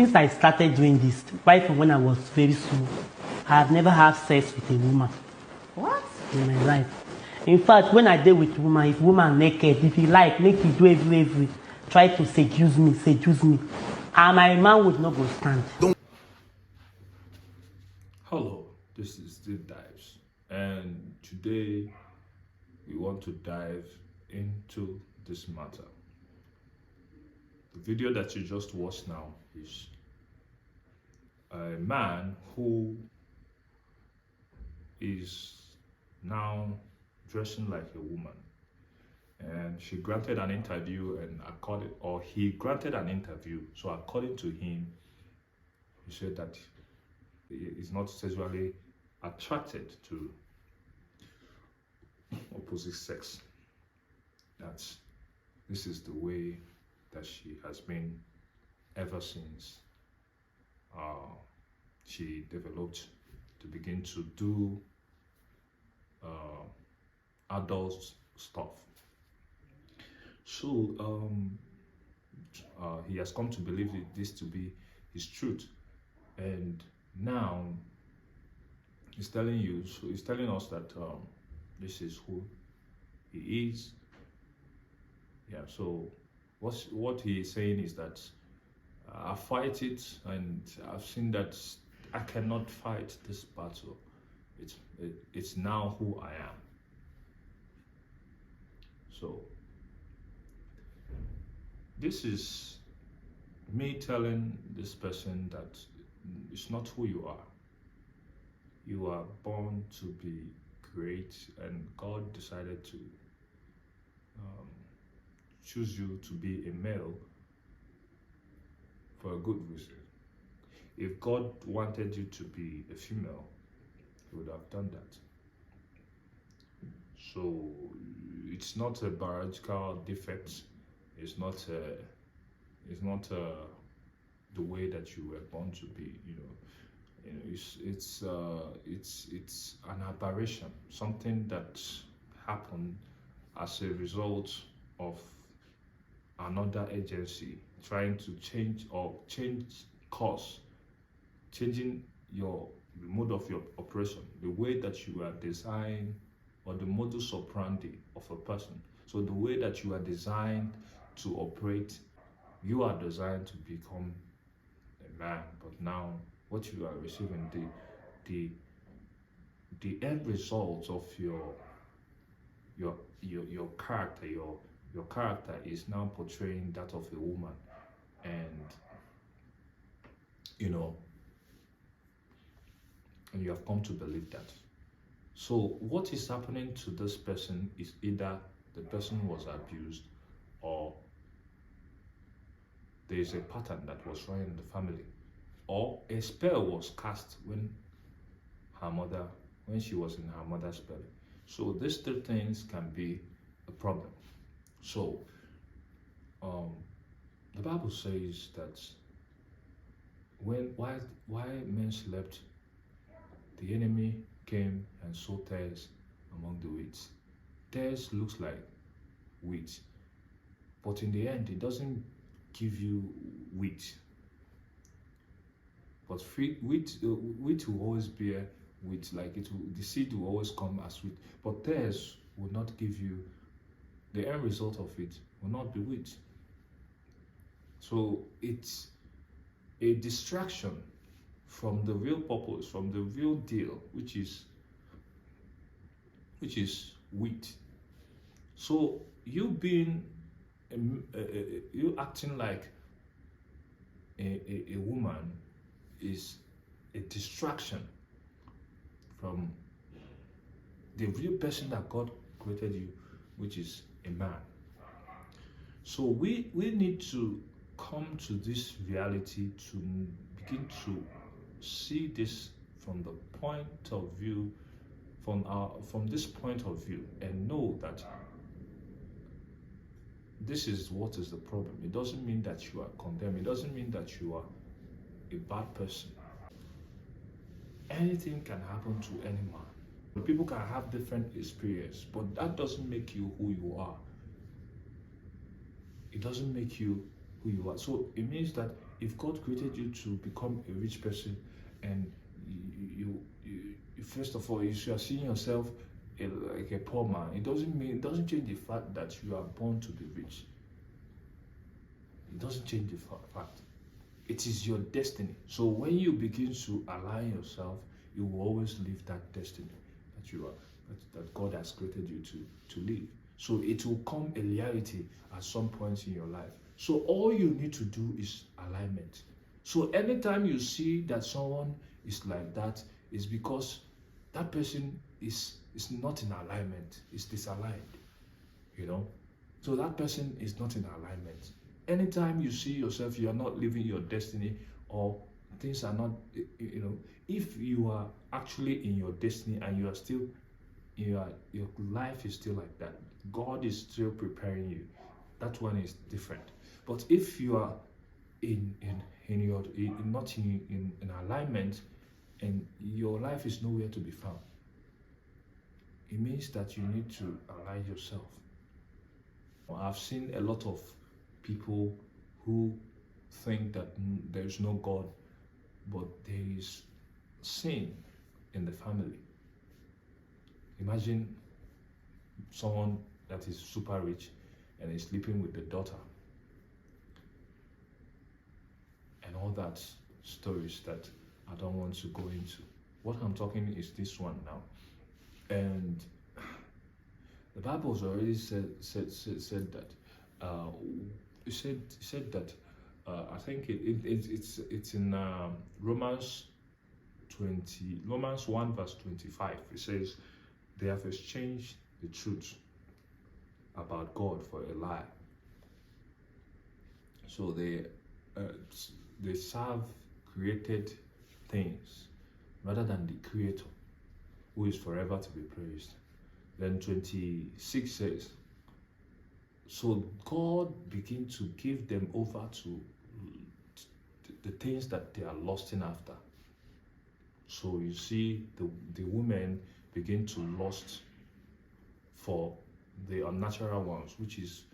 since I started doing this, right from when I was very small, I have never had sex with a woman. What? In my life. In fact, when I date with woman, if woman naked, if you like, make you do every, try to seduce me, and my man would not go stand. Hello, this is Deep Dives, and today we want to dive into this matter. The video that you just watched now is a man who is now dressing like a woman, and she granted an interview, and he granted an interview. So according to him, he said that he is not sexually attracted to opposite sex. This is the way that she has been ever since she developed to begin to do adult stuff. So he has come to believe this to be his truth, and now he's telling us that this is who he is. Yeah, so what he is saying is that I fight it, and I've seen that I cannot fight this battle. It's now who I am. So this is me telling this person that it's not who you are. You are born to be great, and God decided to choose you to be a male for a good reason. If God wanted you to be a female, he would have done that. So it's not a biological defect. It's not the way that you were born to be. It's an aberration, something that happened as a result of another agency trying to change course, changing the mode of your operation, the way that you are designed, or the modus operandi of a person. So the way that you are designed to operate, you are designed to become a man. But now what you are receiving, the end result of your character, your character is now portraying that of a woman, and and you have come to believe that. So what is happening to this person is either the person was abused, or there is a pattern that was running in the family, or a spell was cast when she was in her mother's belly. So these three things can be a problem. So the Bible says that while men slept, the enemy came and sowed tares among the wheat. Tares looks like wheat, but in the end, it doesn't give you wheat. But wheat will always bear wheat, the seed will always come as wheat. But tares will not give you, the end result of it will not be wheat. So it's a distraction from the real purpose, from the real deal, which is wheat. So you acting like a woman is a distraction from the real person that God created you, which is a man. So we need to come to this reality, to begin to see this from the point of view, from this point of view, and know that this is what is the problem. It doesn't mean that you are condemned. It doesn't mean that you are a bad person. Anything can happen to any man. People can have different experience, but that doesn't make you who you are. It doesn't make you who you are. So it means that if God created you to become a rich person, and you first of all, you are seeing yourself like a poor man, it doesn't change the fact that you are born to be rich. It doesn't change the fact. It is your destiny. So when you begin to align yourself, you will always live that destiny that you are, that God has created you to live. So it will come a reality at some point in your life. So all you need to do is alignment. So anytime you see that someone is like that, is because that person is not in alignment, is disaligned, you know. So that person is not in alignment. Anytime you see yourself, you are not living your destiny, or things are not, you know, if you are actually in your destiny and you are still, your life is still like that, God is still preparing you, that one is different. But if you are not in alignment, and your life is nowhere to be found, it means that you need to align yourself. I've seen a lot of people who think that there is no God, but there is sin in the family. Imagine someone that is super rich and is sleeping with the daughter, and all that stories that I don't want to go into. What I'm talking is this one now. And the Bible has already said that. It said that. I think it's in Romans 1 verse 25. It says they have exchanged the truth about God for a lie. So they serve created things rather than the Creator, who is forever to be praised. Then 26 says, so God began to give them over to the things that they are lusting after. So you see the women begin to lust for the unnatural ones, which is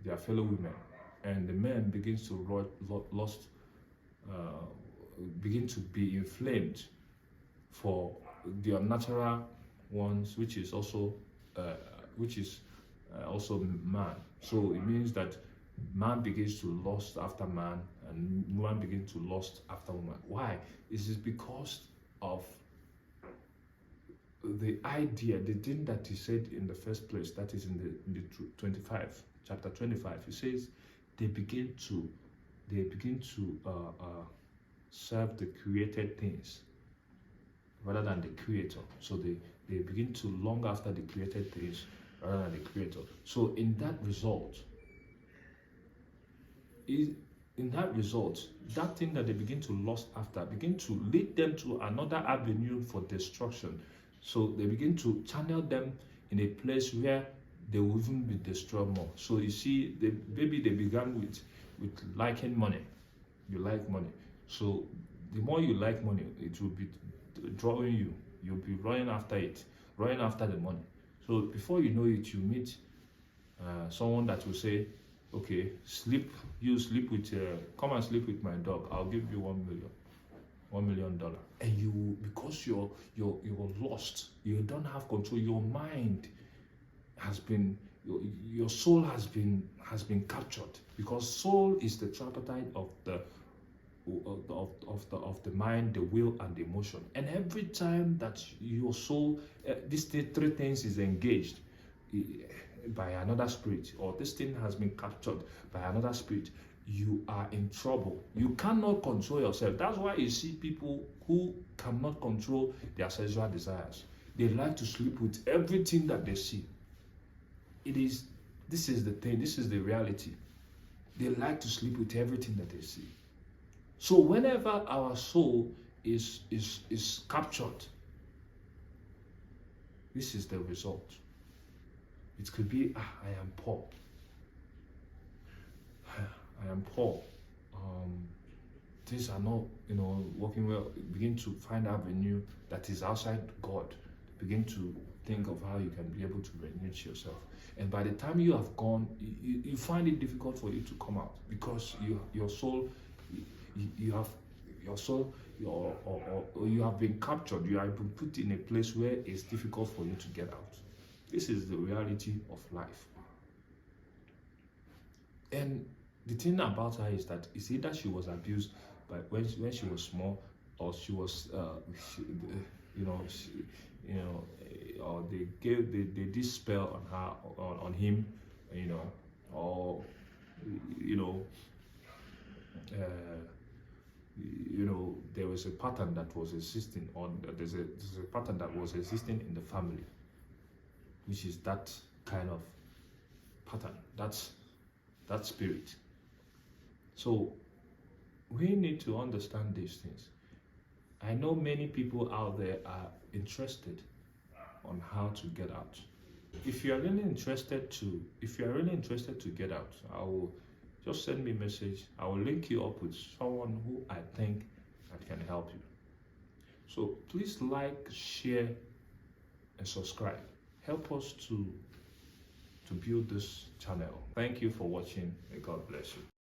their fellow women, and the men begins to lust, begin to be inflamed for the unnatural ones, which is also man. So it means that man begins to lust after man, and woman begins to lust after woman. Why? Is it because of the idea, the thing that he said in the first place, that is in the 25, chapter 25. He says they begin to serve the created things rather than the Creator. So they begin to long after the created things rather than the Creator. So in that result, that thing that they begin to lust after begin to lead them to another avenue for destruction. So they begin to channel them in a place where they will even be destroyed more. So you see, maybe they began with liking money. You like money. So the more you like money, it will be drawing you. You'll be running after it, running after the money. So before you know it, you meet someone that will say, okay, come and sleep with my dog. I'll give you $1 million. And you, because you're lost, you don't have control. Your mind has been, your soul has been captured, because soul is the tripartite of the mind, the will, and the emotion. And every time that your soul, these three things is engaged by another spirit, or this thing has been captured by another spirit, you are in trouble. You cannot control yourself. That's why you see people who cannot control their sexual desires. They like to sleep with everything that they see. This is the thing, this is the reality. They like to sleep with everything that they see. So whenever our soul is captured, this is the result. It could be, I am poor. I am poor. Things are not, working well. Begin to find avenue that is outside God. Begin to think of how you can be able to reenrich yourself. And by the time you have gone, you find it difficult for you to come out, because your soul, you have your soul, or you have been captured. You have been put in a place where it's difficult for you to get out. This is the reality of life. And the thing about her is that it's either she was abused by when she was small, or she was or they did spell on her, on him, or there was a pattern that was existing, or there's a pattern that was existing in the family, which is that kind of pattern, that spirit. So we need to understand these things. I know many people out there are interested on how to get out. If you are really interested to get out, I will just send me a message. I will link you up with someone who I think that can help you. So please like, share, and subscribe. Help us to build this channel. Thank you for watching. May God bless you.